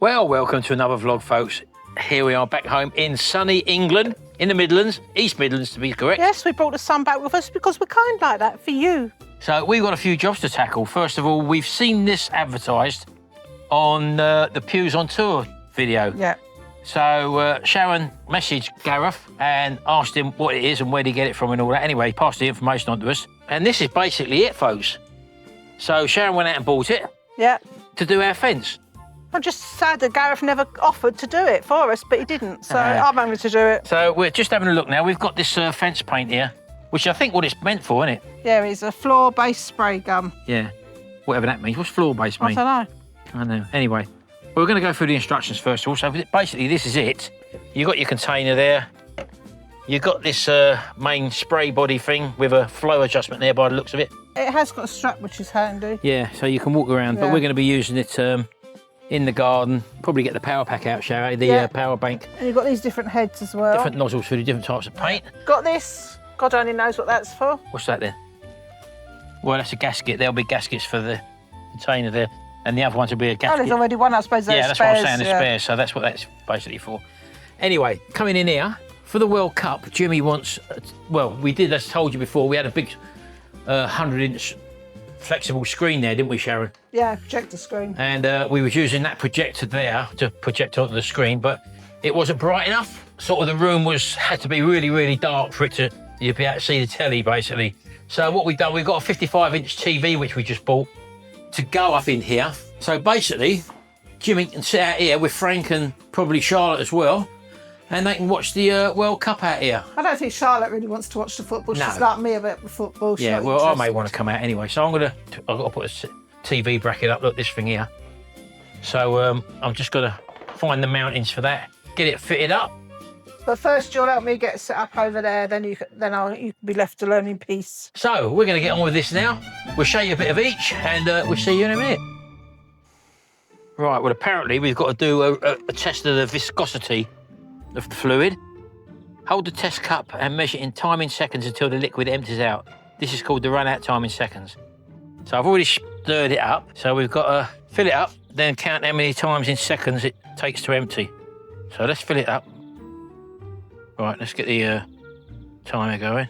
Well, welcome to another vlog, folks. Here we are back home in sunny England, in the Midlands, East Midlands to be correct. Yes, we brought the sun back with us because we're kind like that for you. So we've got a few jobs to tackle. First of all, we've seen this advertised on the Pews on Tour video. Yeah. So Sharon messaged Gareth and asked him what it is and where did he get it from and all that. Anyway, he passed the information on to us. And this is basically it, folks. So Sharon went out and bought it. Yeah. To do our fence. I'm just sad that Gareth never offered to do it for us, but he didn't. So I'm having to do it. So we're just having a look now. We've got this fence paint here, which I think what it's meant for, isn't it? Yeah, it's a floor-based spray gun. Yeah, whatever that means. What's floor-based mean? I don't know. I know. Anyway, we're going to go through the instructions first of all. So basically, this is it. You've got your container there. You've got this main spray body thing with a flow adjustment there by the looks of it. It has got a strap, which is handy. Yeah, so you can walk around, but we're going to be using it in the garden. Probably get the power pack out, Sharon, the power bank. And you've got these different heads as well. Different nozzles for the different types of paint. Got this. God only knows what that's for. What's that then? Well, that's a gasket. There'll be gaskets for the container there. And the other ones will be a gasket. Oh, there's already one, I suppose. Yeah, that's spares, what I'm saying, the spares. So that's what that's basically for. Anyway, coming in here, for the World Cup, Jimmy wants, well, we did, as told you before, we had a big 100-inch flexible screen there, didn't we, Sharon? Yeah, projector screen. And we was using that projector there to project onto the screen, but it wasn't bright enough. Sort of the room had to be really, really dark for it to, you'd be able to see the telly, basically. So what we've done, we've got a 55-inch TV, which we just bought, to go up in here. So basically, Jimmy can sit out here with Frank and probably Charlotte as well, and they can watch the World Cup out here. I don't think Charlotte really wants to watch the football. No. She's like me about the football. She's Yeah, well, I may want to come out anyway. So I've got to put a TV bracket up. Look, this thing here. So I'm just going to find the mountings for that, get it fitted up. But first, you'll help me get it set up over there. Then you can be left alone in peace. So we're going to get on with this now. We'll show you a bit of each, and we'll see you in a minute. Right. Well, apparently we've got to do a test of the viscosity of the fluid. Hold the test cup and measure in time in seconds until the liquid empties out. This is called the run out time in seconds. So I've already stirred it up, so we've got to fill it up, then count how many times in seconds it takes to empty. So let's fill it up. Right, let's get the timer going.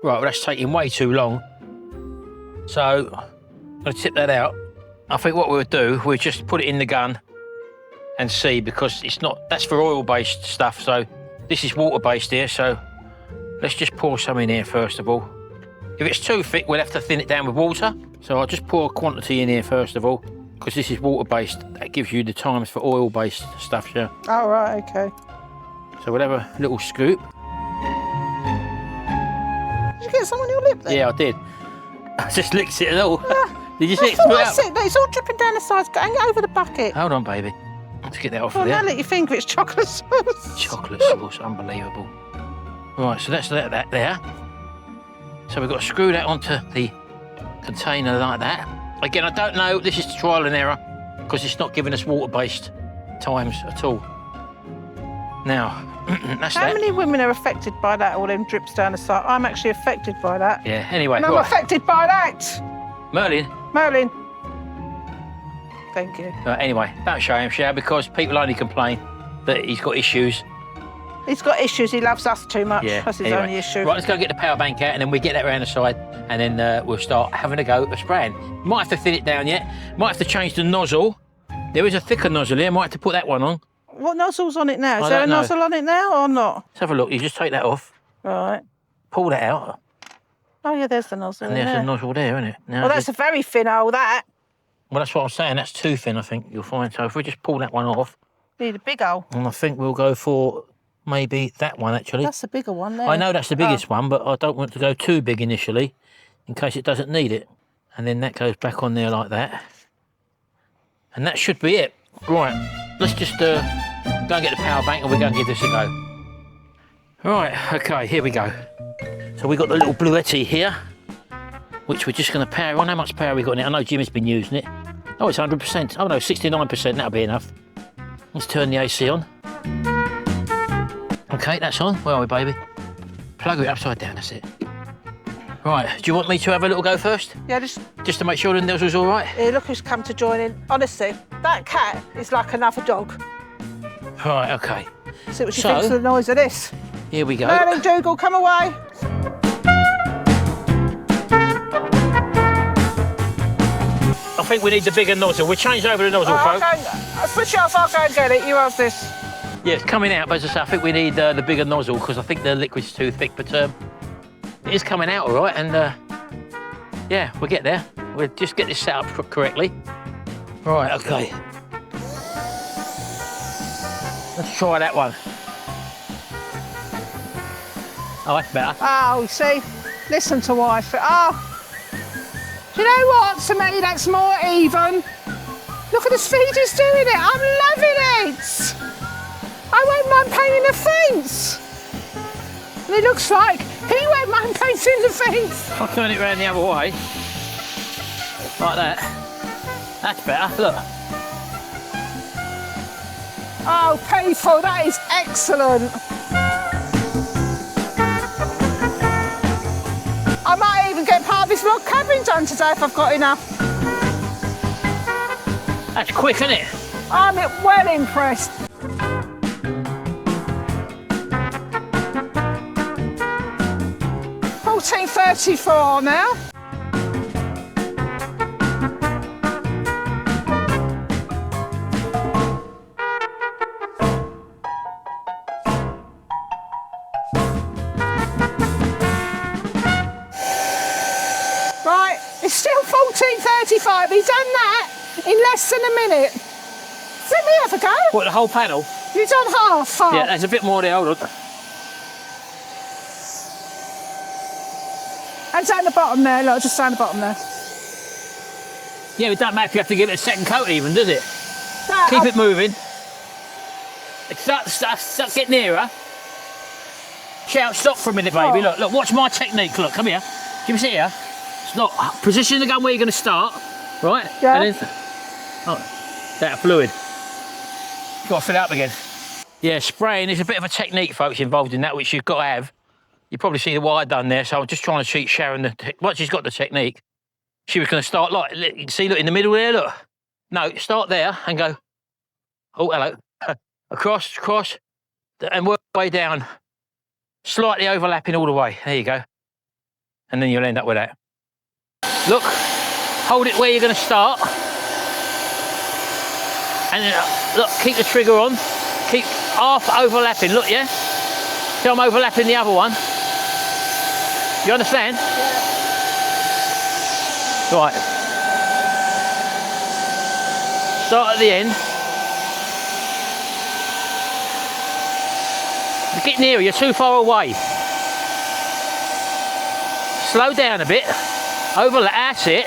Right, well, that's taking way too long. So, I'm going to tip that out. I think what we'll do, we'll just put it in the gun and see, because it's not, that's for oil-based stuff, so this is water-based here, so let's just pour some in here first of all. If it's too thick, we'll have to thin it down with water. So I'll just pour a quantity in here first of all, because this is water-based. That gives you the times for oil-based stuff, yeah. Oh, right, okay. So we'll have a little scoop. Did you get some on your lip there? Yeah, I did. I just licked it all. Did you see it Oh, spill out? that's it. It's all dripping down the sides. Hang it over the bucket. Hold on, baby. Let's get that off Oh, of now there. let your finger, it's chocolate sauce. Chocolate sauce, unbelievable. Right, so let's let that there. So we've got to screw that onto the container like that. Again, I don't know, this is trial and error, because it's not giving us water-based times at all. Now, that's How that. many women are affected by that, all them drips down the side? I'm actually affected by that. Yeah, anyway. And I'm Right. affected by that. Merlin. Merlin. Thank you. Anyway, don't show him, Sharon, because people only complain that he's got issues. He's got issues. He loves us too much. Yeah, That's his anyway. only issue. Right, let's go get the power bank out, and then we get that around the side, and then we'll start having a go at spraying. Might have to thin it down yet. Might have to change the nozzle. There is a thicker nozzle here. Might have to put that one on. What nozzle's on it now? Is I there a don't know. nozzle on it now or not? Let's have a look. You just take that off, Right. pull that out, Oh, yeah, there's the nozzle and in there's there. a nozzle there, isn't it? Now, Well, that's a very thin hole, that. well, that's what I'm saying. That's too thin, I think, you'll find. So if we just pull that one off, Need a big hole. and I think we'll go for maybe that one, actually. That's the bigger one there. I know that's the biggest one, but I don't want to go too big initially, in case it doesn't need it. And then that goes back on there like that. And that should be it. Right, let's just go and get the power bank and we're going to give this a go. Right, okay, here we go. So we've got the little BLUETTI here, which we're just going to power on. How much power we got in it? I know Jimmy's been using it. Oh, it's 100%. Oh no, 69%, that'll be enough. Let's turn the AC on. Okay, that's on. Where are we, baby? Plug it upside down, that's it. Right, do you want me to have a little go first? Yeah, Just to make sure the nozzle's all right? here, look who's come to join in. Honestly, that cat is like another dog. Right, okay. See what she thinks of the noise of this. Here we go. Merlin, Dougal, come away. I think we need the bigger nozzle. We'll change over the nozzle, folks. I'll switch it off, I'll go and get it. You have this. Yeah, it's coming out, but as I say, I think we need the bigger nozzle because I think the liquid's too thick, but it is coming out all right, and yeah, we'll get there. We'll just get this set up correctly. Right, okay. Let's try that one. Oh, that's better. Oh, see? Listen to wife. Oh. Do you know what, to me, that's more even. Look at the speed he's doing it. I'm loving it. I won't mind painting the fence. And it looks like he won't mind painting the fence. I'll turn it round the other way. Like that. That's better, look. Oh, people, that is excellent. I might even get part of this log cabin done today if I've got enough. That's quick, isn't it? I'm well impressed. $14.34 now. Right, it's still $14.35. He's done that in less than a minute. Let me have a go. What, the whole panel? You've done half. Yeah, there's a bit more there, hold on. And down the bottom there, look, just down the bottom there. Yeah, it doesn't matter if you have to give it a second coat even, does it? That, Keep it moving. Start, get nearer. Shout, stop for a minute, baby. Oh. Look, watch my technique. Look, come here. Give me sit here. Look, position the gun where you're going to start, right? Yeah. And then, that fluid. Got to fill it up again. Yeah, spraying, there's a bit of a technique, folks, involved in that, which you've got to have. You probably see what I've done there, so I'm just trying to teach Sharon, once she's got the technique, she was going to start like, you see, look, in the middle there, look. No, start there and go, oh, hello, across, and work your way down, slightly overlapping all the way. There you go. And then you'll end up with that. Look, hold it where you're going to start. And then, look, keep the trigger on. Keep half overlapping, look, yeah? See, I'm overlapping the other one. You understand? Yeah. Right. Start at the end. Get nearer, you're too far away. Slow down a bit. Overlap, that's it.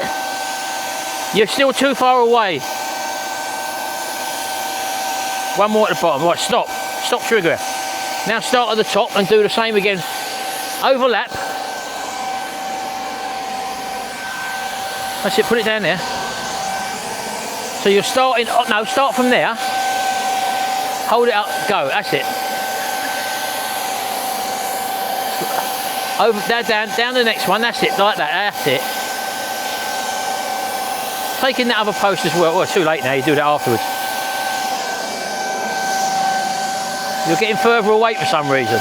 You're still too far away. One more at the bottom. Right, stop. Stop trigger. Now start at the top and do the same again. Overlap. That's it, put it down there. So you're starting, oh, no, start from there. Hold it up, go, that's it. Over, down the next one, that's it, like that, that's it. Taking that other post as well, too late now, you do that afterwards. You're getting further away for some reason.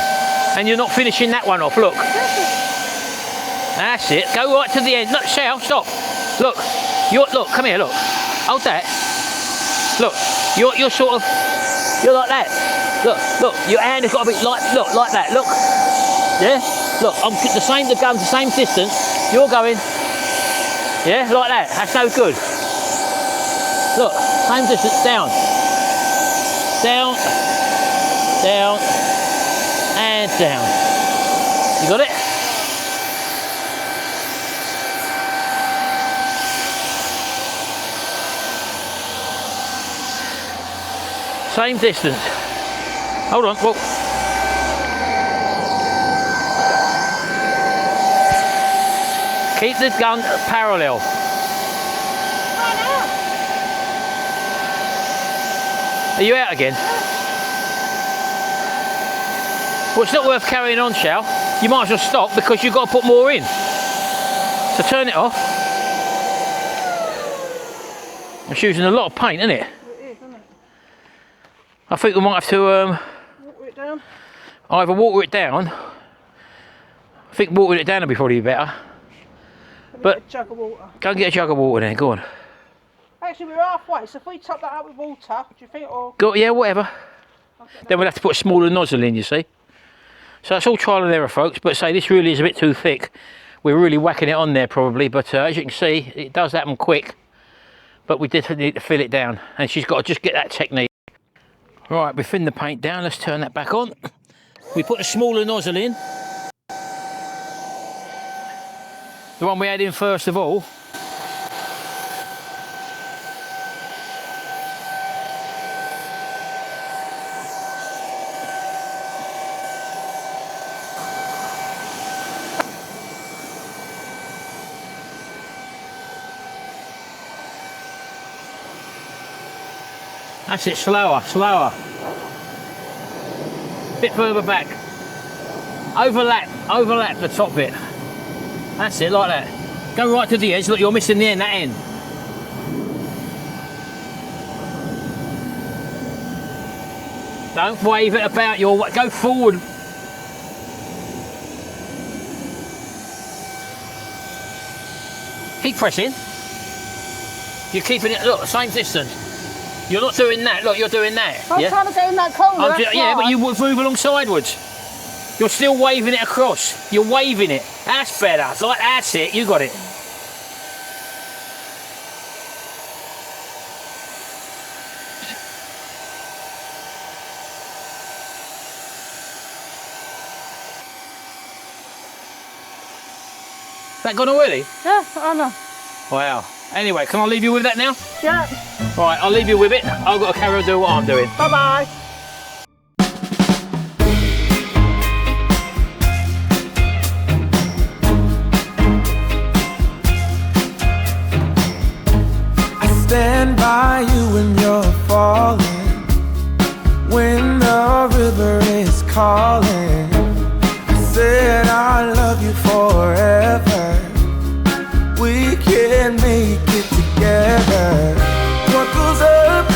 And you're not finishing that one off, look. That's it, go right to the end. Look, Shell, stop. Look, look, come here, look. Hold that. Look, you're sort of, you're like that. Look, your hand has got to be like, look, like that, look. Yeah? Look, I'm the gun's the same distance. You're going, yeah, like that. That's no good. Look, same distance, down. Down, down, and down. You got it? Same distance. Hold on, whoa. Keep the gun parallel. Are you out again? Well, it's not worth carrying on, Shal. You might as well stop because you've got to put more in. So turn it off. It's using a lot of paint, isn't it? It is, isn't it? I think we might have to Water it down. either water it down. I think watering it down will be probably better. But a jug of water. Go and get a jug of water then, go on. Actually, we're halfway, so if we top that up with water, do you think, or... Go, yeah, whatever. Then we'll have to put a smaller nozzle in, you see. So it's all trial and error, folks, but say this really is a bit too thick. We're really whacking it on there probably, but as you can see, it does happen quick. But we did need to fill it down, and she's got to just get that technique. Right, we thinned the paint down, let's turn that back on. We put a smaller nozzle in. The one we had in first of all. That's it, slower, slower. Bit further back. Overlap the top bit. That's it, like that. Go right to the edge, look, you're missing the end, that end. Don't wave it about your way, go forward. Keep pressing. You're keeping it, look, the same distance. You're not doing that, look, you're doing that. I'm trying to get in that corner, yeah, but you move along sideways. You're still waving it across. You're waving it. That's better. It's like, that's it, you got it. That gone already? Yeah, I know. Wow. Anyway, can I leave you with that now? Yeah. Right, I'll leave you with it. I've got to carry on doing what I'm doing. Bye-bye. I stand by you when you're falling, when the river is calling. I said I love you forever. We can make it together. What goes up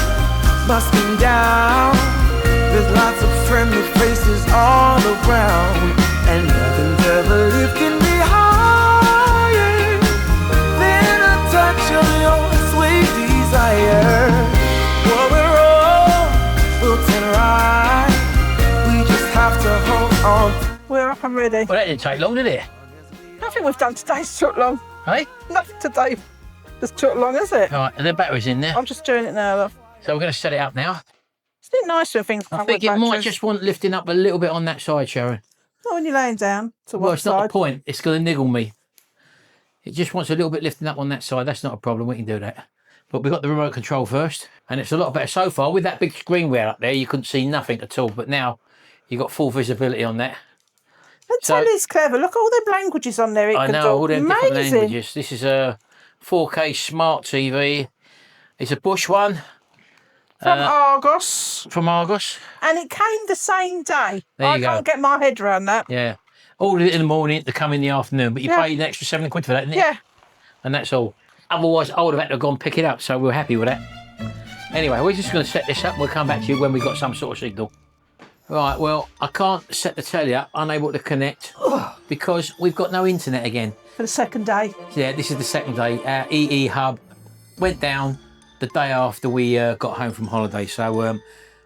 must come down. There's lots of friendly faces all around, and nothing's ever lifting me higher than a touch of your sweet desire. Well, we're all built in right. We just have to hold on. We're up and ready. Well, that didn't take long, did it? Nothing we've done today's took long. Hey? Nothing today has took long, is it? All right, and the battery's in there. I'm just doing it now, love. So we're going to set it up now. Isn't it nice when things come I think with it might batteries? just want lifting up a little bit on that side, Sharon. Not when you're laying down. To Well, one it's not the side. point. It's going to niggle me. It just wants a little bit lifting up on that side. That's not a problem. We can do that. But we've got the remote control first, and it's a lot better so far. With that big screen we had up there, you couldn't see nothing at all. But now you've got full visibility on that. The telly's clever. Look at all the languages on there. It I can know, do. all them different Amazing. languages. This is a 4K smart TV. It's a Bush one. From Argos. From Argos. And it came the same day. There I you go. can't get my head around that. Yeah. Ordered it in the morning to come in the afternoon, but you Yeah. paid an extra £7 for that, didn't you? Yeah. And that's all. Otherwise, I would have had to have gone pick it up, so we're happy with that. Anyway, we're just going to set this up. We'll come back to you when we've got some sort of signal. Right, well, I can't set the telly up, unable to connect, because we've got no internet again. For the second day. Yeah, this is the second day. Our EE hub went down the day after we got home from holiday. So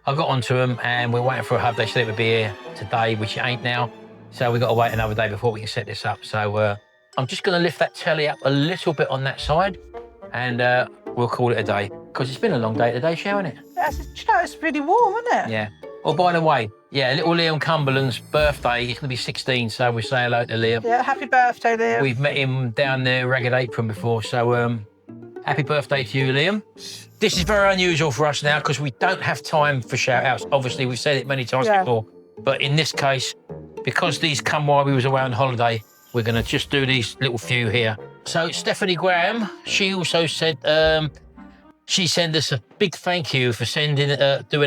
I got onto them and we're waiting for a hub. They said it would be here today, which it ain't now. So we've got to wait another day before we can set this up. So I'm just going to lift that telly up a little bit on that side and we'll call it a day. Because it's been a long day today, hasn't it? It's pretty warm, isn't it? Yeah. Oh, by the way, yeah, little Liam Cumberland's birthday. He's going to be 16, so we say hello to Liam. Yeah, happy birthday, Liam. We've met him down there, Ragged Apron, before, so happy birthday to you, Liam. This is very unusual for us now because we don't have time for shout-outs. Obviously, we've said it many times before, but in this case, because these come while we was away on holiday, we're going to just do these little few here. So Stephanie Graham, she also said She sent us a big thank you for doing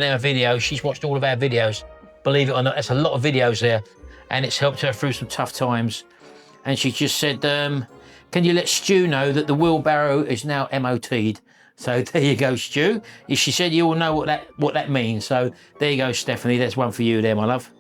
our videos. She's watched all of our videos. Believe it or not, that's a lot of videos there. And it's helped her through some tough times. And she just said, can you let Stu know that the wheelbarrow is now MOT'd? So there you go, Stu. She said you all know what that means. So there you go, Stephanie. That's one for you there, my love.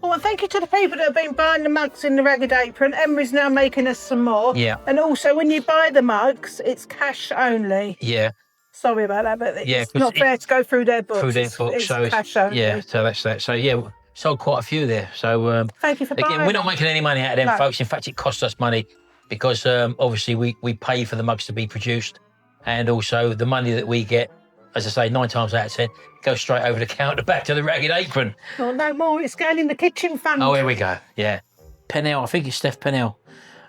Oh, and thank you to the people that have been buying the mugs in the Ragged Apron. Emery's now making us some more. Yeah. And also, when you buy the mugs, it's cash only. Yeah. Sorry about that, but it's not fair to go through their books. It's cash only. Yeah, so that's that. So yeah, sold quite a few there. So thank you for buying. Again, we're not making any money out of them, folks. In fact, it costs us money because obviously we pay for the mugs to be produced, and also the money that we get, as I say, 9 times out of 10, goes straight over the counter back to the Ragged Apron. Oh, no more. It's going in the kitchen fund. Oh, here we go. Yeah, Pennell. I think it's Steph Pennell.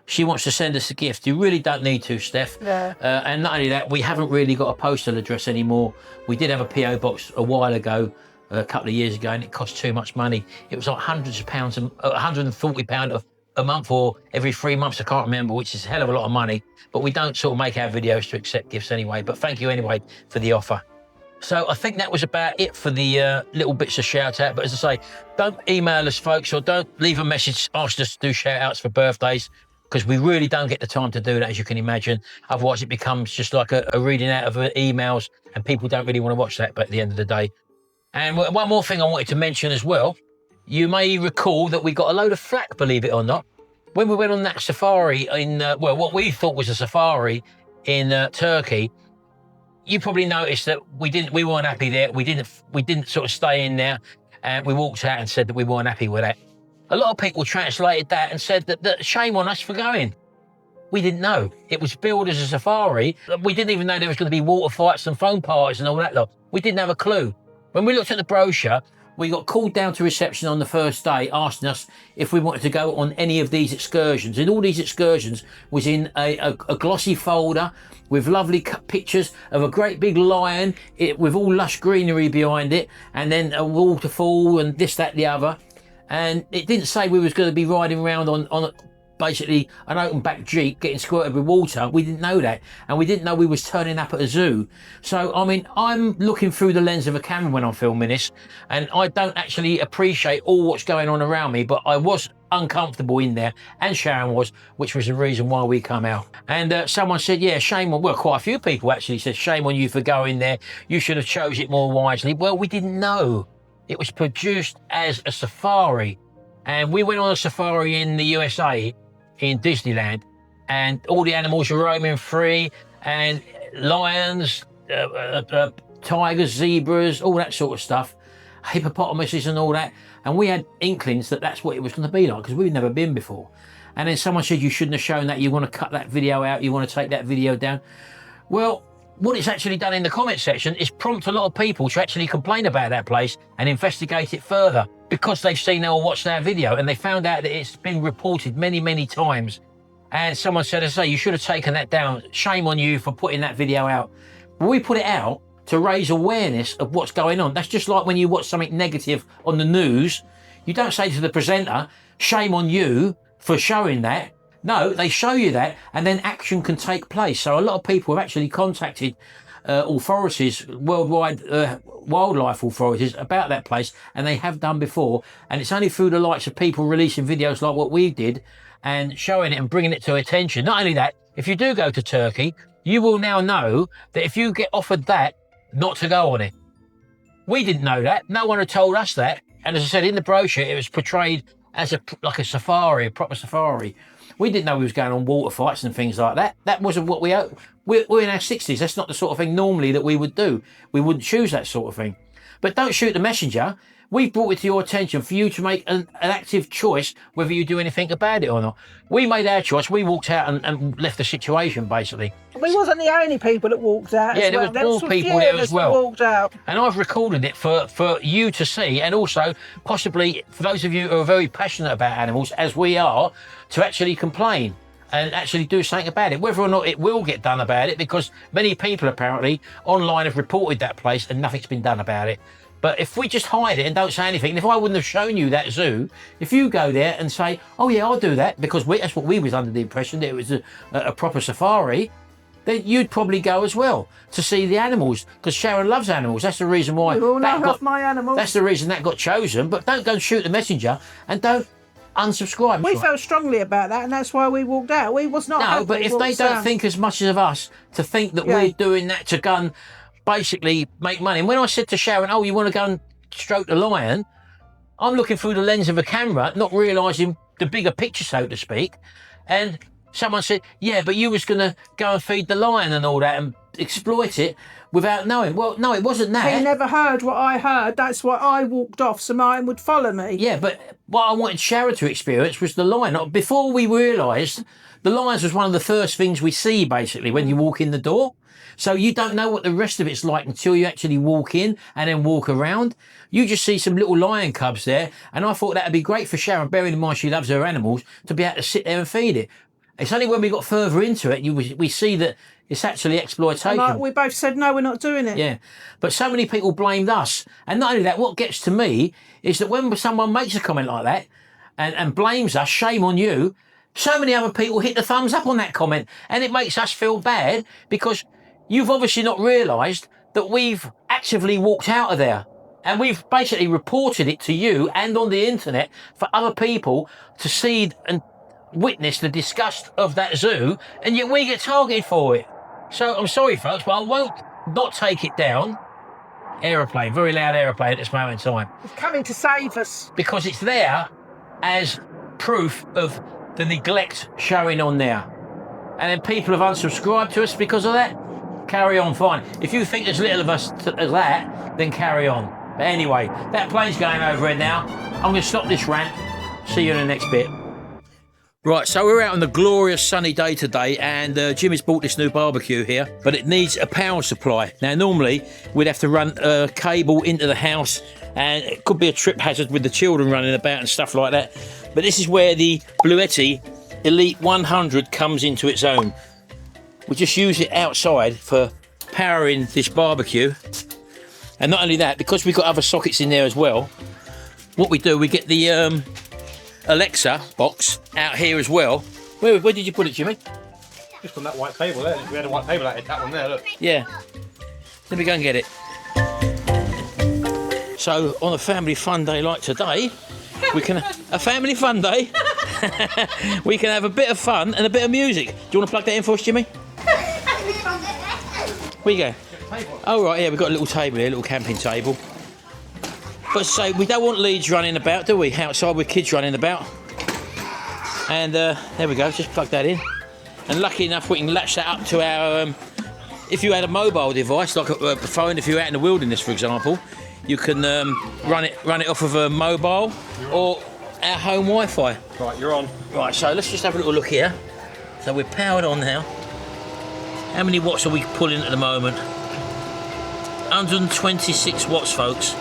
She wants to send us a gift. You really don't need to, Steph. Yeah. And not only that, we haven't really got a postal address anymore. We did have a PO box a while ago, a couple of years ago, and it cost too much money. It was like hundreds of pounds, £140 a month or every 3 months. I can't remember, which is a hell of a lot of money. But we don't sort of make our videos to accept gifts anyway. But thank you anyway for the offer. So I think that was about it for the little bits of shout out. But as I say, don't email us, folks, or don't leave a message asking us to do shout outs for birthdays, because we really don't get the time to do that, as you can imagine. Otherwise, it becomes just like a reading out of emails, and people don't really want to watch that, but at the end of the day. And one more thing I wanted to mention as well. You may recall that we got a load of flack, believe it or not, when we went on that safari in, what we thought was a safari in Turkey. You probably noticed that we weren't happy there. We didn't sort of stay in there, and we walked out and said that we weren't happy with that. A lot of people translated that and said that shame on us for going. We didn't know. It was billed as a safari. We didn't even know there was going to be water fights and phone parties and all that lot. We didn't have a clue. When we looked at the brochure, we got called down to reception on the first day asking us if we wanted to go on any of these excursions. And all these excursions was in a glossy folder with lovely pictures of a great big lion with all lush greenery behind it, and then a waterfall and this, that, the other. And it didn't say we was going to be riding around on basically an open back Jeep getting squirted with water. We didn't know that. And we didn't know we was turning up at a zoo. So, I mean, I'm looking through the lens of a camera when I'm filming this, and I don't actually appreciate all what's going on around me, but I was uncomfortable in there, and Sharon was, which was the reason why we come out. And someone said, yeah, shame on, well, quite a few people actually said, shame on you for going there. You should have chose it more wisely. Well, we didn't know. It was produced as a safari, and we went on a safari in the USA, in Disneyland, and all the animals were roaming free, and lions, tigers, zebras, all that sort of stuff, hippopotamuses and all that. And we had inklings that that's what it was going to be like, because we'd never been before. And then someone said, you shouldn't have shown that, you want to cut that video out, you want to take that video down. Well, what it's actually done in the comment section is prompt a lot of people to actually complain about that place and investigate it further, because they've seen or watched our video and they found out that it's been reported many, many times. And someone said, I say, you should have taken that down. Shame on you for putting that video out. Well, we put it out to raise awareness of what's going on. That's just like when you watch something negative on the news. You don't say to the presenter, shame on you for showing that. No, they show you that, and then action can take place. So a lot of people have actually contacted authorities, worldwide wildlife authorities, about that place, and they have done before. And it's only through the likes of people releasing videos like what we did and showing it and bringing it to attention. Not only that, if you do go to Turkey, you will now know that if you get offered that, not to go on it. We didn't know that. No one had told us that. And as I said, in the brochure, it was portrayed as like a safari, a proper safari. We didn't know we was going on water fights and things like that. That wasn't what we're in our 60s. That's not the sort of thing normally that we would do. We wouldn't choose that sort of thing. But don't shoot the messenger. We've brought it to your attention for you to make an active choice whether you do anything about it or not. We made our choice. We walked out and left the situation, basically. We wasn't the only people that walked out. Yeah, there was more people there as well. Walked out. And I've recorded it for you to see, and also possibly for those of you who are very passionate about animals, as we are, to actually complain and actually do something about it. Whether or not it will get done about it, because many people apparently online have reported that place and nothing's been done about it. But if we just hide it and don't say anything, and if I wouldn't have shown you that zoo, if you go there and say, oh yeah, I'll do that, because that's what we was under the impression that it was a proper safari, then you'd probably go as well to see the animals, because Sharon loves animals. That's the reason why. You all know I love my animals. That's the reason that got chosen. But don't go and shoot the messenger, and don't unsubscribe. We felt strongly about that, and that's why we walked out. We was not happy. No, but if they don't think as much of us to think that we're doing that to go and basically make money. And when I said to Sharon, oh, you want to go and stroke the lion, I'm looking through the lens of a camera, not realising the bigger picture, so to speak. And someone said, yeah, but you was going to go and feed the lion and all that and exploit it without knowing. Well, no, it wasn't that. He never heard what I heard. That's why I walked off so Martin would follow me. Yeah, but what I wanted Sharon to experience was the lion. Before we realised, the lions was one of the first things we see, basically, when you walk in the door. So you don't know what the rest of it's like until you actually walk in and then walk around. You just see some little lion cubs there, and I thought that would be great for Sharon, bearing in mind she loves her animals, to be able to sit there and feed it. It's only when we got further into it, we see that it's actually exploitation. And we both said, no, we're not doing it. Yeah, but so many people blamed us. And not only that, what gets to me is that when someone makes a comment like that and blames us, shame on you, so many other people hit the thumbs up on that comment. And it makes us feel bad because you've obviously not realised that we've actively walked out of there. And we've basically reported it to you and on the internet for other people to see and witness the disgust of that zoo, and yet we get targeted for it. So I'm sorry, folks, but I won't not take it down. Aeroplane, very loud aeroplane at this moment in time. It's coming to save us. Because it's there as proof of the neglect showing on there. And then people have unsubscribed to us because of that. Carry on, fine. If you think there's little of us as that, then carry on. But anyway, that plane's going over it now. I'm going to stop this rant. See you in the next bit. Right, so we're out on the glorious sunny day today, and Jimmy's bought this new barbecue here, but it needs a power supply. Now, normally, we'd have to run a cable into the house, and it could be a trip hazard with the children running about and stuff like that. But this is where the BLUETTI Elite 100 comes into its own. We just use it outside for powering this barbecue. And not only that, because we've got other sockets in there as well, what we do, we get the Alexa box out here as well. Where did you put it, Jimmy? Just on that white table there. We had a white table out, that one there, look. Yeah. Let me go and get it. So, on a family fun day like today, we can... A family fun day? We can have a bit of fun and a bit of music. Do you want to plug that in for us, Jimmy? Where you go? Oh, right, yeah, we've got a little table here, a little camping table. But say we don't want leads running about, do we? Outside with kids running about. And there we go, just plug that in. And lucky enough we can latch that up to our, if you had a mobile device, like a phone, if you're out in the wilderness, for example, you can run it off of a mobile or our home Wi-Fi. Right, you're on. Right, so let's just have a little look here. So we're powered on now. How many watts are we pulling at the moment? 126 watts, folks.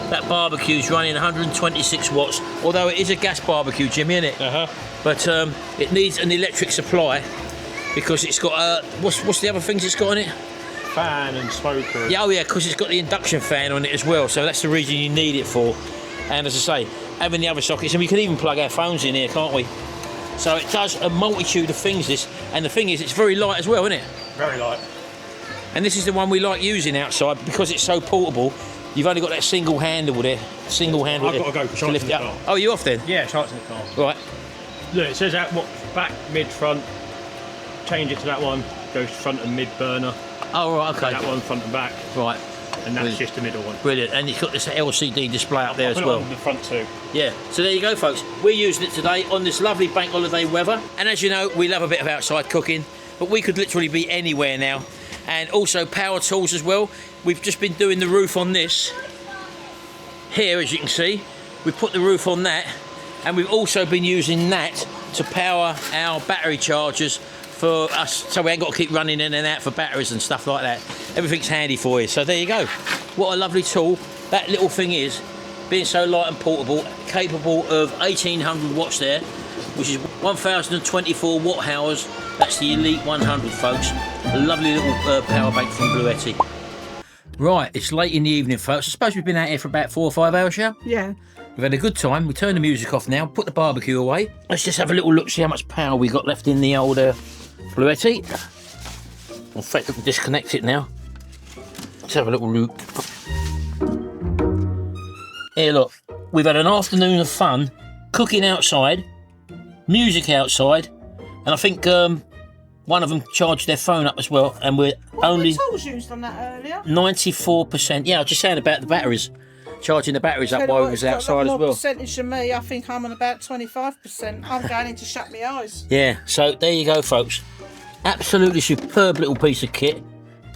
That barbecue's running 126 watts, although it is a gas barbecue, Jimmy, isn't it? Uh-huh. But it needs an electric supply because it's got what's the other things it's got on it? Fan and smoker. Yeah, oh yeah, because it's got the induction fan on it as well, so that's the reason you need it for. And as I say, having the other sockets, and we can even plug our phones in here, can't we? So it does a multitude of things, this, and the thing is, it's very light as well, isn't it? Very light. And this is the one we like using outside because it's so portable. You've only got that single handle there. Single handle. I've got to go, to lift it up. Oh, you off then? Yeah, Charlotte's in the car. Right. Look, it says out what back, mid, front. Change it to that one. Goes front and mid burner. Oh, right, okay. That one front and back. Right. And that's just the middle one. Brilliant. And it's got this LCD display up there as well. On the front too. Yeah. So there you go, folks. We're using it today on this lovely bank holiday weather. And as you know, we love a bit of outside cooking, but we could literally be anywhere now. And also power tools as well. We've just been doing the roof on this. Here, as you can see, we've put the roof on that, and we've also been using that to power our battery chargers for us, so we ain't got to keep running in and out for batteries and stuff like that. Everything's handy for you. So there you go. What a lovely tool that little thing is, being so light and portable, capable of 1800 watts there, which is 1024 watt hours. That's the Elite 100, folks. A lovely little power bank from BLUETTI. Right, it's late in the evening, folks. I suppose we've been out here for about 4 or 5 hours, yeah? Yeah. We've had a good time. We turn the music off now, put the barbecue away. Let's just have a little look, see how much power we got left in the old BLUETTI. In fact, we can disconnect it now. Let's have a little look. Here, look. We've had an afternoon of fun, cooking outside, music outside, and I think one of them charged their phone up as well, and we're only... What were the tools used on that earlier? 94%. Yeah, I was just saying about the batteries. Charging the batteries up while we was outside as well. Percentage than me. I think I'm on about 25%. I'm going in to shut my eyes. Yeah, so there you go, folks. Absolutely superb little piece of kit.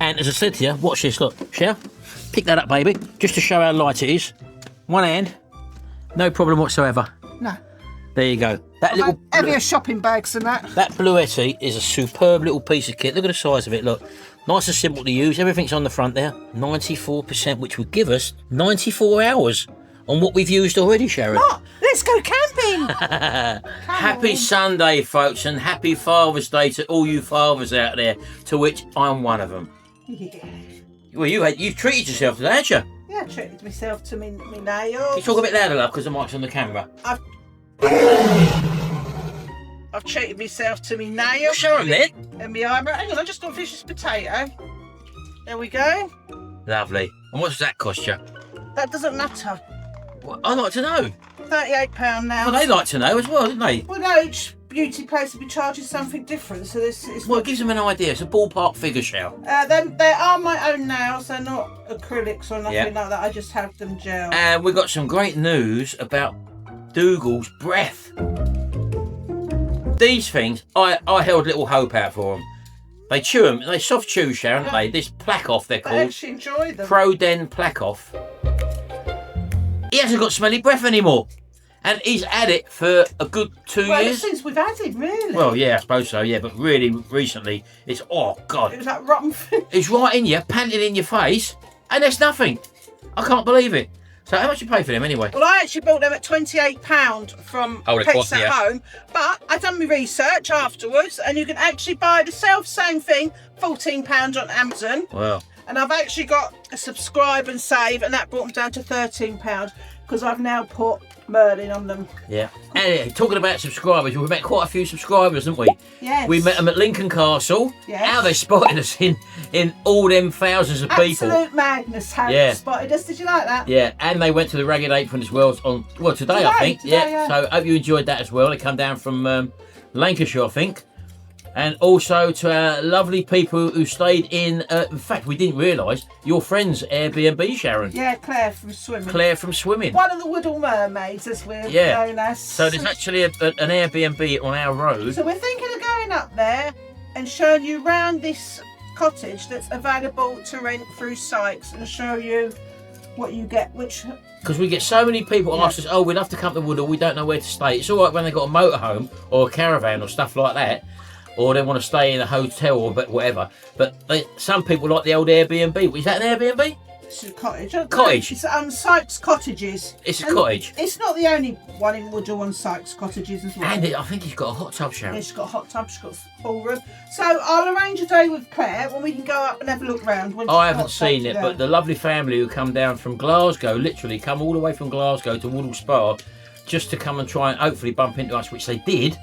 And as I said to you, watch this, look. Shall pick that up, baby, just to show how light it is. One hand, no problem whatsoever. No. There you go. That little heavier shopping bags than that. That Bluetti is a superb little piece of kit. Look at the size of it, look. Nice and simple to use. Everything's on the front there. 94%, which would give us 94 hours on what we've used already, Sharon. What? Let's go camping. Happy Sunday, folks, and happy Father's Day to all you fathers out there, to which I'm one of them. Yeah. Well, you've treated yourself today, haven't you? Yeah, I treated myself to me nails. Can you talk a bit louder, love, because the mic's on the camera. I've treated myself to me nails. Show 'em then. And my eyebrow. Hang on, I just got to finish this potato. There we go. Lovely. And what does that cost you? That doesn't matter. Well, I'd like to know. £38 now. Well, they like to know as well, don't they? Well, no, each beauty place will be charging something different, so this is. Well, it gives them an idea. It's a ballpark figure, Shell. They are my own nails. They're not acrylics or nothing like that. I just have them gel. And we've got some great news about Dougal's breath. These things, I held little hope out for them. They chew them. They soft chew, Sharon, don't they? This plack off, they're called. I actually enjoy them. Proden plack off. He hasn't got smelly breath anymore. And he's had it for a good 2 years. Since we've had him, really. Well, yeah, I suppose so, yeah. But really, recently, it's, oh, God. It was like rotten food. It's right in you, panting in your face, and there's nothing. I can't believe it. So how much you pay for them anyway? Well, I actually bought them at £28 from Pets at Home, but I done my research afterwards, and you can actually buy the same thing, £14 on Amazon. Wow. And I've actually got a subscribe and save, and that brought them down to £13 because I've now put Merlin on them. Yeah. And talking about subscribers, we've met quite a few subscribers, haven't we? Yes. We met them at Lincoln Castle. Yes. How they spotted us in all them thousands of people. Absolute madness how they spotted us. Did you like that? Yeah, and they went to the Ragged Apron as well today, I think. Today. So I hope you enjoyed that as well. They come down from Lancashire, I think. And also to our lovely people who stayed in fact, we didn't realise, your friend's Airbnb, Sharon. Yeah, Claire from Swimming. Claire from Swimming. One of the Woodall Mermaids, as we're known as. So there's actually an Airbnb on our road. So we're thinking of going up there and showing you around this cottage that's available to rent through Sykes and show you what you get, because we get so many people ask us, oh, we'd love to come to Woodall, we don't know where to stay. It's all right when they've got a motorhome or a caravan or stuff like that, or they want to stay in a hotel or whatever. But some people like the old Airbnb. Is that an Airbnb? It's a cottage. Cottage? It's Sykes Cottages. It's a cottage. It's not the only one in Woodall on Sykes Cottages as well. And I think he's got a hot tub, Sharon. It's got a hot tub, she's got a full room. So I'll arrange a day with Claire when we can go up and have a look round. I haven't seen it, but the lovely family who come down from Glasgow, literally come all the way from Glasgow to Woodall Spa just to come and try and hopefully bump into us, which they did.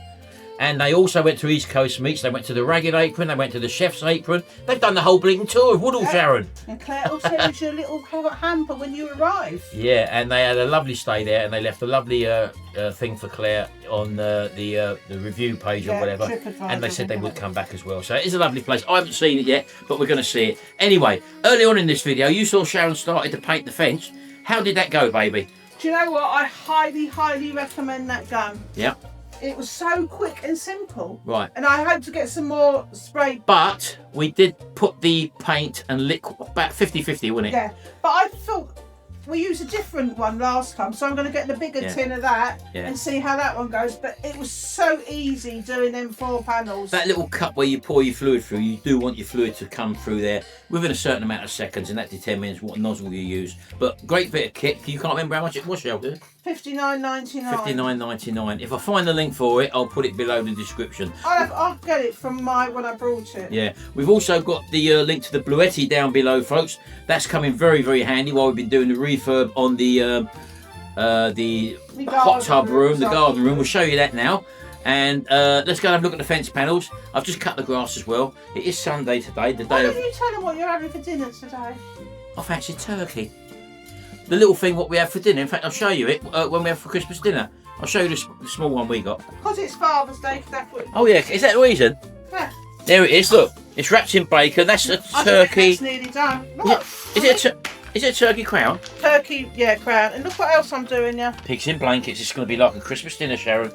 And they also went to East Coast Meats, they went to the Ragged Apron, they went to the Chef's Apron. They've done the whole bleeding tour of Woodall, Sharon. And Claire also gives you a little hamper when you arrive. Yeah, and they had a lovely stay there, and they left a lovely thing for Claire on the review page or whatever. And they said they would come back as well. So it is a lovely place. I haven't seen it yet, but we're going to see it. Anyway, early on in this video, you saw Sharon started to paint the fence. How did that go, baby? Do you know what? I highly, highly recommend that gun. Yeah. It was so quick and simple. Right. And I hope to get some more spray. But we did put the paint and liquid about 50-50, wasn't it? Yeah. But I thought we used a different one last time, so I'm going to get the bigger tin of that and see how that one goes. But it was so easy doing them 4 panels. That little cup where you pour your fluid through, you do want your fluid to come through there within a certain amount of seconds, and that determines what nozzle you use. But great bit of kit. You can't remember how much it was, Sheldon? $59.99. $59.99. If I find the link for it, I'll put it below the description. I'll get it from when I brought it. Yeah, we've also got the link to the Bluetti down below, folks. That's coming very, very handy while we've been doing the refurb on the hot tub room, the garden room. We'll show you that now. And let's go and have a look at the fence panels. I've just cut the grass as well. It is Sunday today, the Why day don't of... you tell them what you're having for dinner today? I fancy turkey. The little thing what we have for dinner. In fact, I'll show you it when we have for Christmas dinner. I'll show you the small one we got. Because it's Father's Day, that's what... Oh yeah, is that the reason? Yeah. There it is, look. It's wrapped in bacon. That's a turkey. That's nearly done. Is it a turkey crown? Turkey, yeah, crown. And look what else I'm doing, yeah. Pigs in blankets. It's going to be like a Christmas dinner, Sharon.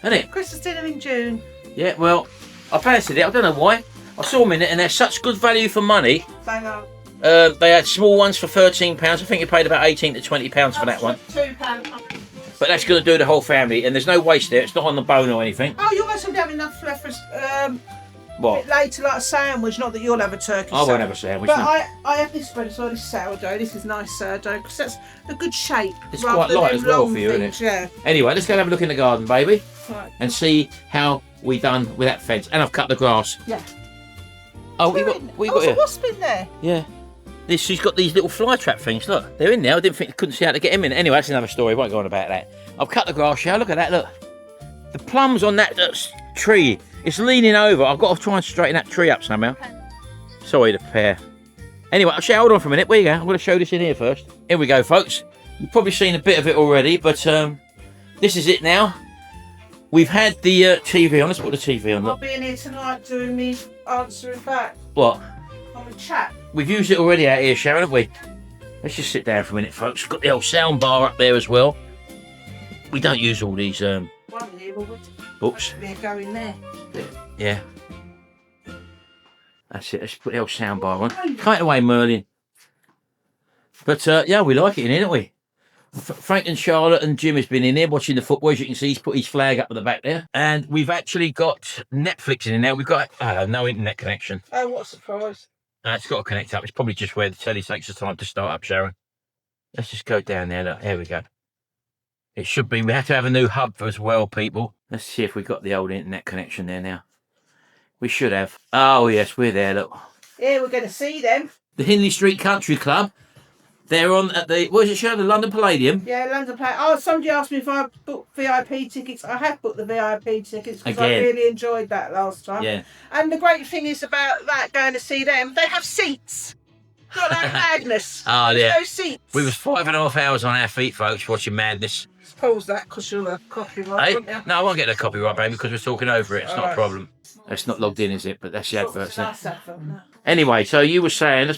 Isn't it? Christmas dinner in June. Yeah, well, I fancied it. I don't know why. I saw them in it and they're such good value for money. Bang on. They had small ones for £13. I think you paid about £18 to £20 for that one. £2. But that's going to do the whole family, and there's no waste there. It's not on the bone or anything. Oh, you'll also have enough left for What? bit later, like a sandwich. Not that you'll have a turkey. I won't have a sandwich. But No. I have this bread as well. This sourdough. This is nice sourdough because that's a good shape. It's rather quite than light them as well long for you, isn't things, it? Yeah. Anyway, let's go and have a look in the garden, baby, Right. and see how we done with that fence. And I've cut the grass. Yeah. Oh, we got so here. what's been there? Yeah. She's got these little fly trap things. Look, they're in there. I couldn't see how to get them in. Anyway, that's another story. Won't go on about that. I've cut the grass. Yeah, look at that. Look, the plums on that tree. It's leaning over. I've got to try and straighten that tree up somehow. Sorry, the pear. Anyway, I'll hold on for a minute. Where you go? I'm going to show this in here first. Here we go, folks. You've probably seen a bit of it already, but this is it now. We've had the TV on. Let's put the TV on. I'll Look. be in here tonight doing me answering back What? on the chat. We've used it already out here, Sharon, haven't we? Let's just sit down for a minute, folks. We've got the old sound bar up there as well. We don't use all these One here, will we? books. They're going there. Yeah. That's it. Let's put the old sound bar on. Kite away, Merlin. But yeah, we like it in here, don't we? Frank and Charlotte and Jim has been in here watching the football. As you can see, he's put his flag up at the back there. And we've actually got Netflix in there. We've got no internet connection. Oh, what a surprise. It's got to connect up. It's probably just where the telly takes the time to start up, Sharon. Let's just go down there. Look, here we go. It should be. We have to have a new hub as well, people. Let's see if we've got the old internet connection there now. We should have. Oh, yes, we're there, look. Yeah, we're going to see them. The Hindley Street Country Club. They're on at the, what is it, Sharon? The London Palladium? Yeah, London Play. Oh, somebody asked me if I booked VIP tickets. I have booked the VIP tickets because I Again. really enjoyed that last time. Yeah. And the great thing is about that, going to see them, they have seats. Not like Madness. Oh, There's yeah. no seats. We was 5.5 hours on our feet, folks, watching Madness. Pause that because you'll have copyright, Hey? won't you? No, I won't get the copyright, baby, because we're talking over it. It's not a Alright. problem. It's not logged in, is it? But that's the advert. isn't it? That's advert, no. Anyway, so you were saying...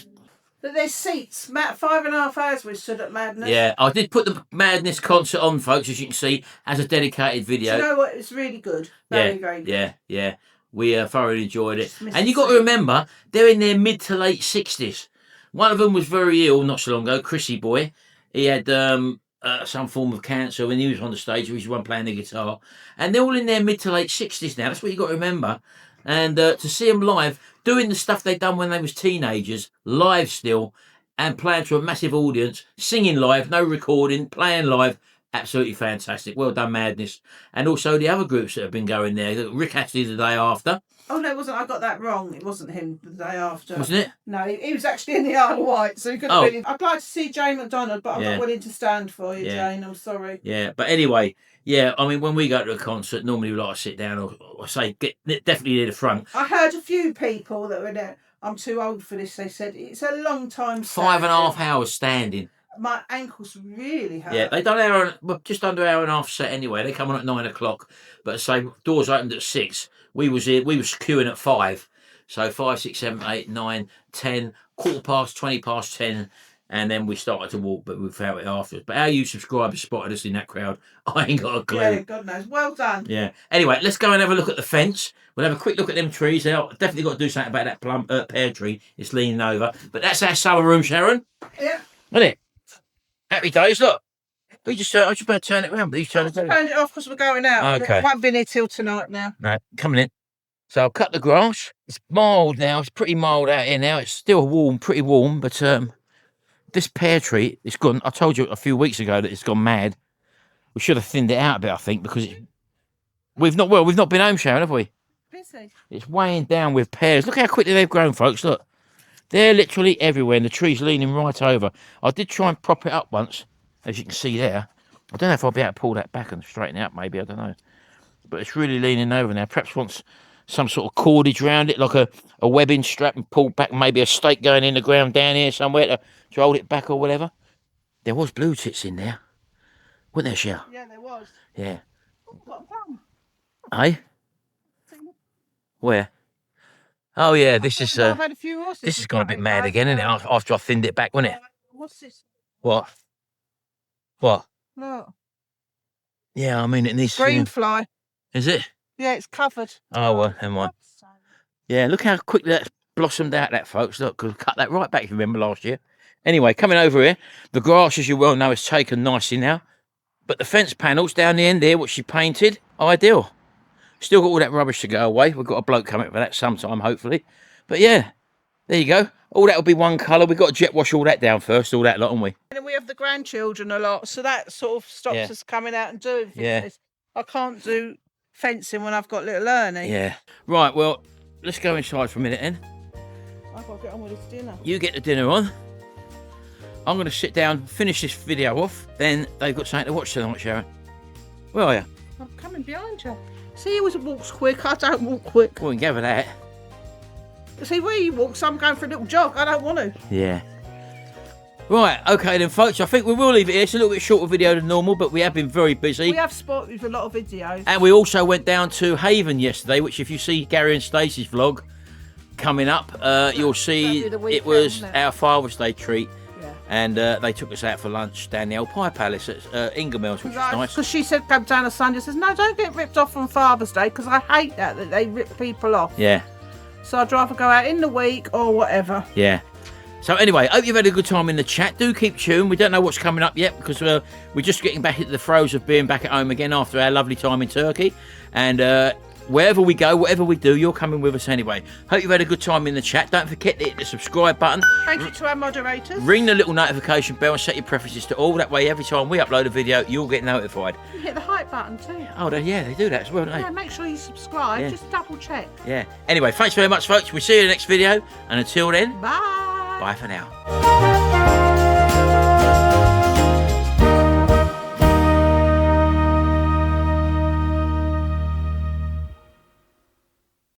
But there's seats. 5.5 hours we stood at Madness. Yeah, I did put the Madness concert on, folks, as you can see, as a dedicated video. Do you know what? It's really good. Very, very good. Yeah. We thoroughly enjoyed it. Mr. And you got to C. remember, they're in their mid to late 60s. One of them was very ill not so long ago, Chrissy boy. He had some form of cancer when he was on the stage. He was the one playing the guitar. And they're all in their mid to late 60s now. That's what you got to remember. And to see them live, doing the stuff they done when they was teenagers, live still, and playing to a massive audience, singing live, no recording, playing live, absolutely fantastic. Well done, Madness. And also the other groups that have been going there. Rick Astley the day after. Oh, no, it wasn't. I got that wrong. It wasn't him the day after. Wasn't it? No, he was actually in the Isle of Wight, so he could have Oh. been. I'd like to see Jane McDonald, but I'm Yeah. not willing to stand for you, Yeah. Jane. I'm sorry. Yeah, but anyway, yeah, I mean, when we go to a concert, normally we like to sit down or say, get definitely near the front. I heard a few people that were there. I'm too old for this. They said it's a long time. 5.5 standing. hours standing. My ankles really hurt. Yeah, they done just under hour and a half set anyway. They come on at 9 o'clock, but say doors opened at 6. We was queuing at 5. So 5, 6, 7, 8, 9, 10, quarter past, 20 past 10, and then we started to walk, but we found it afterwards. But how you subscribers spotted us in that crowd, I ain't got a clue. Yeah, God knows. Well done. Yeah. Anyway, let's go and have a look at the fence. We'll have a quick look at them trees. I've definitely got to do something about that pear tree. It's leaning over. But that's our summer room, Sharon. Yeah. Isn't it? Happy days, look. I just better turn it around, but you turn it around. Turned it off because we're going out. Okay. It won't be here till tonight now. No, coming in. So I've cut the grass. It's mild now. It's pretty mild out here now. It's still warm, pretty warm, but this pear tree, it's gone. I told you a few weeks ago that it's gone mad. We should have thinned it out a bit, I think, because we've not been home, Sharon, have we? Busy. It's weighing down with pears. Look how quickly they've grown, folks. Look. They're literally everywhere, and the tree's leaning right over. I did try and prop it up once, as you can see there. I don't know if I'll be able to pull that back and straighten it up, maybe. I don't know. but it's really leaning over now. Perhaps wants some sort of cordage around it, like a webbing strap, and pulled back, maybe a stake going in the ground down here somewhere to hold it back or whatever. There was blue tits in there, wasn't there, Sharon? Yeah, there was. Yeah. Got them. Eh? Where? Oh yeah, this is I've had a few horses. this has gone a bit mad again, isn't it? After I thinned it back, wasn't it? What's this? What? What? Look. Yeah, I mean it needs. Green fly. Is it? Yeah, it's covered. Oh well, never mind. Yeah, look how quickly that's blossomed out, that folks. Look, 'cause I cut that right back. If you remember last year. Anyway, coming over here, the grass, as you well know, is taken nicely now. But the fence panels down the end here, what she painted, ideal. Still got all that rubbish to go away. We've got a bloke coming for that sometime, hopefully. But yeah, there you go. All that will be one colour. We've got to jet wash all that down first, all that lot, haven't we? And then we have the grandchildren a lot, so that sort of stops us coming out and doing things. Yeah. I can't do fencing when I've got little Ernie. Yeah. Right, well, let's go inside for a minute then. I've got to get on with this dinner. You get the dinner on. I'm going to sit down, finish this video off. Then they've got something to watch tonight, Sharon. Where are you? I'm coming behind you. See, he always walks quick. I don't walk quick. Well, we can gather that. See, where he walks, I'm going for a little jog. I don't want to. Yeah. Right, okay then, folks. I think we will leave it here. It's a little bit shorter video than normal, but we have been very busy. We have spotted a lot of videos. And we also went down to Haven yesterday, which if you see Gary and Stacey's vlog coming up, you'll see That'll be the it was weekend, our Father's Day treat. Yeah. And they took us out for lunch down the old Pie Palace at Ingermells, which was nice. Because she said, come down on Sunday. Says, no, don't get ripped off on Father's Day, because I hate that they rip people off. Yeah, So I'd rather go out in the week or whatever. yeah. So anyway, hope you've had a good time in the chat. Do keep tuned. We don't know what's coming up yet because we're just getting back into the throes of being back at home again after our lovely time in Turkey. And wherever we go, whatever we do, you're coming with us anyway. Hope you've had a good time in the chat. Don't forget to hit the subscribe button. Thank you to our moderators. Ring the little notification bell and set your preferences to all. That way, every time we upload a video, you'll get notified. You hit the hype button too. Oh, yeah, they do that as well, don't they? Yeah, make sure you subscribe. Yeah. Just double check. Yeah. Anyway, thanks very much, folks. We'll see you in the next video. And until then, Bye. bye for now.